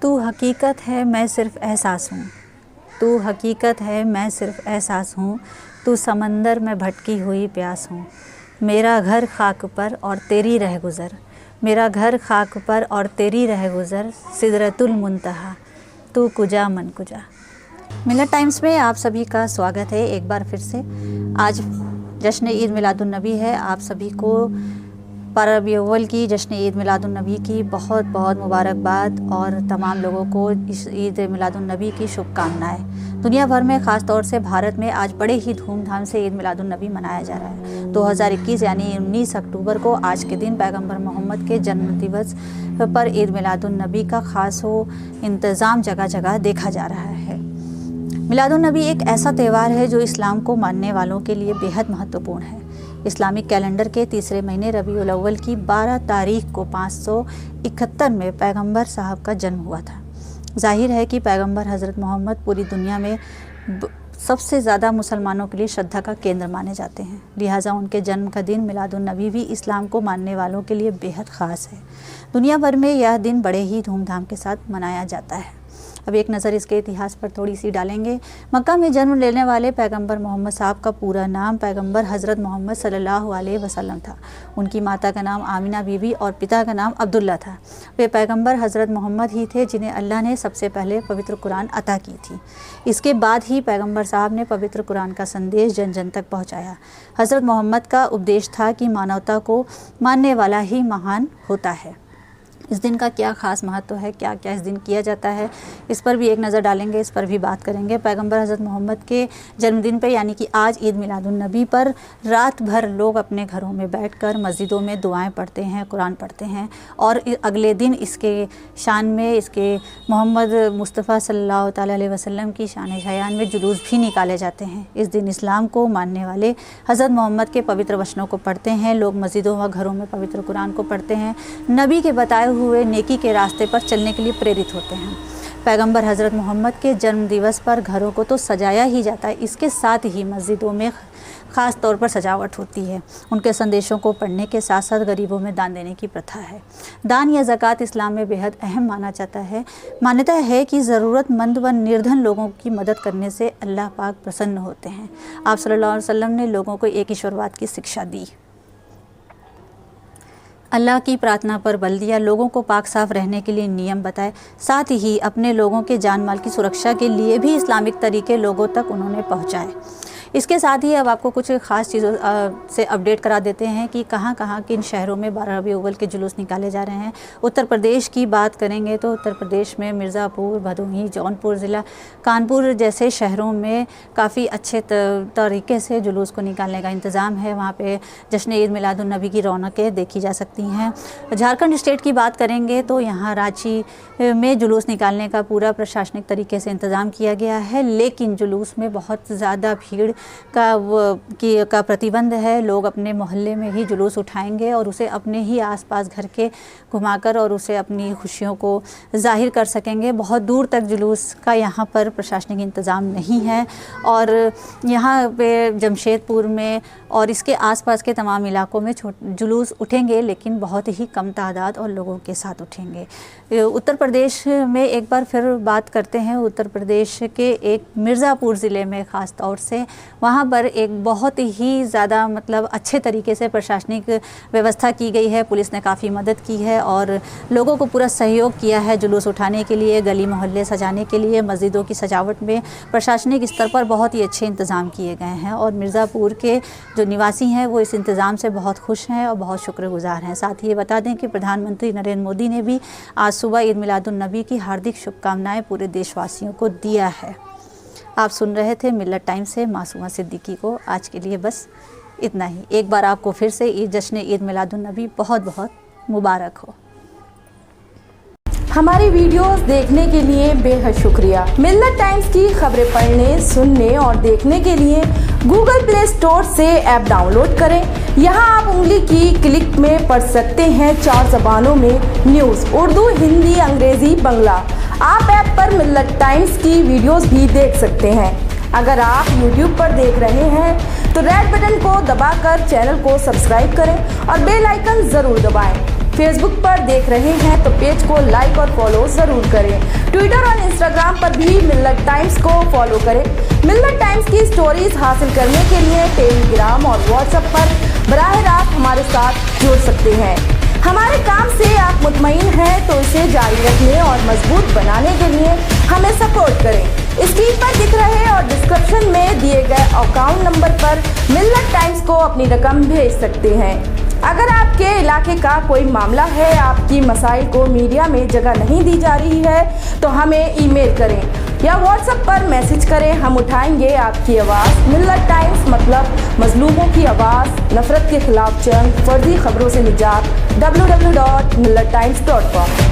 तू हकीकत है मैं सिर्फ़ एहसास हूँ, तू हकीकत है मैं सिर्फ़ एहसास हूँ, तू समंदर में भटकी हुई प्यास हूँ। मेरा घर खाक पर और तेरी रह गुज़र, मेरा घर खाक पर और तेरी रह गुज़र, सिदरतुल मुंतहा तू कुजा मन कुजा। मिलत टाइम्स में आप सभी का स्वागत है एक बार फिर से। आज जश्न ईद मिलादुन्नबी है। आप सभी को रबीउल अव्वल की जश्न ईद मिलादुन्नबी की बहुत बहुत मुबारकबाद और तमाम लोगों को इस ईद मिलादुन्नबी की शुभकामनाएं। दुनिया भर में ख़ास तौर से भारत में आज बड़े ही धूमधाम से ईद मिलादुन्नबी मनाया जा रहा है। 2021 यानी 19 अक्टूबर को आज के दिन पैगंबर मोहम्मद के जन्म दिवस पर ईद मिलादुन्नबी का ख़ास इंतज़ाम जगह जगह देखा जा रहा है। मिलादुन्नबी एक ऐसा त्यौहार है जो इस्लाम को मानने वालों के लिए बेहद महत्वपूर्ण है। इस्लामिक कैलेंडर के तीसरे महीने रबीउल अव्वल की 12 तारीख को 571 में पैगंबर साहब का जन्म हुआ था। जाहिर है कि पैगंबर हज़रत मोहम्मद पूरी दुनिया में सबसे ज़्यादा मुसलमानों के लिए श्रद्धा का केंद्र माने जाते हैं। लिहाजा उनके जन्म का दिन मिलादुन्नबी भी इस्लाम को मानने वालों के लिए बेहद ख़ास है। दुनिया भर में यह दिन बड़े ही धूमधाम के साथ मनाया जाता है। अब एक नज़र इसके इतिहास पर थोड़ी सी डालेंगे। मक्का में जन्म लेने वाले पैगंबर मोहम्मद साहब का पूरा नाम पैगंबर हज़रत मोहम्मद सल्लल्लाहु अलैहि वसल्लम था। उनकी माता का नाम आमिना बीबी और पिता का नाम अब्दुल्ला था। वे पैगंबर हज़रत मोहम्मद ही थे जिन्हें अल्लाह ने सबसे पहले पवित्र कुरान अता की थी। इसके बाद ही पैगंबर साहब ने पवित्र कुरान का संदेश जन जन तक पहुँचाया। हज़रत मोहम्मद का उपदेश था कि मानवता को मानने वाला ही महान होता है। इस दिन का क्या ख़ास महत्व है, क्या क्या इस दिन किया जाता है, इस पर भी एक नज़र डालेंगे, इस पर भी बात करेंगे। पैगंबर हज़रत मोहम्मद के जन्मदिन पर यानी कि आज ईद मिलादुन्नबी पर रात भर लोग अपने घरों में बैठकर मस्जिदों में दुआएं पढ़ते हैं, कुरान पढ़ते हैं और अगले दिन इसके शान में इसके मोहम्मद मुस्तफ़ा सल्लल्लाहु अलैहि वसल्लम की शान शयान में जुलूस भी निकाले जाते हैं। इस दिन इस्लाम को मानने वाले हज़रत मोहम्मद के पवित्र वचनों को पढ़ते हैं। लोग मस्जिदों व घरों में पवित्र कुरान को पढ़ते हैं, नबी के बताए हुए नेकी के रास्ते पर चलने के लिए प्रेरित होते हैं। पैगंबर हज़रत मोहम्मद के जन्म दिवस पर घरों को तो सजाया ही जाता है, इसके साथ ही मस्जिदों में ख़ास तौर पर सजावट होती है। उनके संदेशों को पढ़ने के साथ साथ गरीबों में दान देने की प्रथा है। दान या ज़कात इस्लाम में बेहद अहम माना जाता है। मान्यता है कि ज़रूरतमंद व निर्धन लोगों की मदद करने से अल्लाह पाक प्रसन्न होते हैं। आप सल्लल्लाहु अलैहि वसल्लम ने लोगों को एक ईश्वरवाद की शिक्षा दी, अल्लाह की प्रार्थना पर बल दिया, लोगों को पाक साफ रहने के लिए नियम बताए, साथ ही अपने लोगों के जान माल की सुरक्षा के लिए भी इस्लामिक तरीके लोगों तक उन्होंने पहुँचाए। इसके साथ ही अब आपको कुछ ख़ास चीज़ों से अपडेट करा देते हैं कि कहाँ कहाँ किन शहरों में 12 रबीउल अव्वल के जुलूस निकाले जा रहे हैं। उत्तर प्रदेश की बात करेंगे तो उत्तर प्रदेश में मिर्ज़ापुर, भदोही, जौनपुर ज़िला, कानपुर जैसे शहरों में काफ़ी अच्छे तरीके से जुलूस को निकालने का इंतज़ाम है। वहाँ पे जश्न ईद मिलादुन्नबी की रौनकें देखी जा सकती हैं। झारखंड स्टेट की बात करेंगे तो यहाँ रांची में जुलूस निकालने का पूरा प्रशासनिक तरीके से इंतज़ाम किया गया है, लेकिन जुलूस में बहुत ज़्यादा भीड़ का प्रतिबंध है। लोग अपने मोहल्ले में ही जुलूस उठाएंगे और उसे अपने ही आसपास घर के घुमाकर और उसे अपनी खुशियों को जाहिर कर सकेंगे। बहुत दूर तक जुलूस का यहाँ पर प्रशासनिक इंतज़ाम नहीं है और यहाँ पे जमशेदपुर में और इसके आसपास के तमाम इलाकों में जुलूस उठेंगे, लेकिन बहुत ही कम तादाद और लोगों के साथ उठेंगे। उत्तर प्रदेश में एक बार फिर बात करते हैं। उत्तर प्रदेश के एक मिर्ज़ापुर ज़िले में ख़ास तौर से वहाँ पर एक बहुत ही ज़्यादा अच्छे तरीके से प्रशासनिक व्यवस्था की गई है। पुलिस ने काफ़ी मदद की है और लोगों को पूरा सहयोग किया है जुलूस उठाने के लिए, गली मोहल्ले सजाने के लिए। मस्जिदों की सजावट में प्रशासनिक स्तर पर बहुत ही अच्छे इंतज़ाम किए गए हैं और मिर्ज़ापुर के जो निवासी हैं वो इस इंतज़ाम से बहुत खुश हैं और बहुत शुक्रगुजार हैं। साथ ही ये बता दें कि प्रधानमंत्री नरेंद्र मोदी ने भी आज सुबह ईद मिलादुन्नबी की हार्दिक शुभकामनाएँ पूरे देशवासियों को दिया है। आप सुन रहे थे मिलत टाइम से मासूमा सिद्दीकी को। आज के लिए बस इतना ही। एक बार आपको फिर से जश्न ईद मिलादुन्नबी बहुत बहुत मुबारक हो। हमारी वीडियोस देखने के लिए बेहद शुक्रिया। मिलत टाइम्स की खबरें पढ़ने, सुनने और देखने के लिए गूगल प्ले स्टोर से ऐप डाउनलोड करें। यहां आप उंगली की क्लिक में पढ़ सकते हैं 4 ज़बानों में न्यूज़, उर्दू, हिंदी, अंग्रेजी, बांग्ला। आप ऐप पर मिलत टाइम्स की वीडियोस भी देख सकते हैं। अगर आप YouTube पर देख रहे हैं तो रेड बटन को दबाकर चैनल को सब्सक्राइब करें और बेल आइकन ज़रूर दबाएं फेसबुक पर देख रहे हैं तो पेज को लाइक और फॉलो ज़रूर करें। ट्विटर और इंस्टाग्राम पर भी मिल्लत टाइम्स को फॉलो करें। मिल्लत टाइम्स की स्टोरीज हासिल करने के लिए टेलीग्राम और व्हाट्सएप पर बराह रास्त हमारे साथ जुड़ सकते हैं। हमारे काम से आप मुतमईन हैं तो इसे जारी रखने और मजबूत बनाने के लिए हमें सपोर्ट करें। स्क्रीन पर दिख रहे और डिस्क्रिप्शन में दिए गए अकाउंट नंबर पर मिल्लत टाइम्स को अपनी रकम भेज सकते हैं। अगर आपके इलाके का कोई मामला है, आपकी मसाइल को मीडिया में जगह नहीं दी जा रही है तो हमें ईमेल करें या व्हाट्सएप पर मैसेज करें, हम उठाएंगे आपकी आवाज़। मिल्लत टाइम्स मतलब मजलूमों की आवाज़, नफरत के खिलाफ जंग, फर्जी खबरों से निजात। www.millattimes.com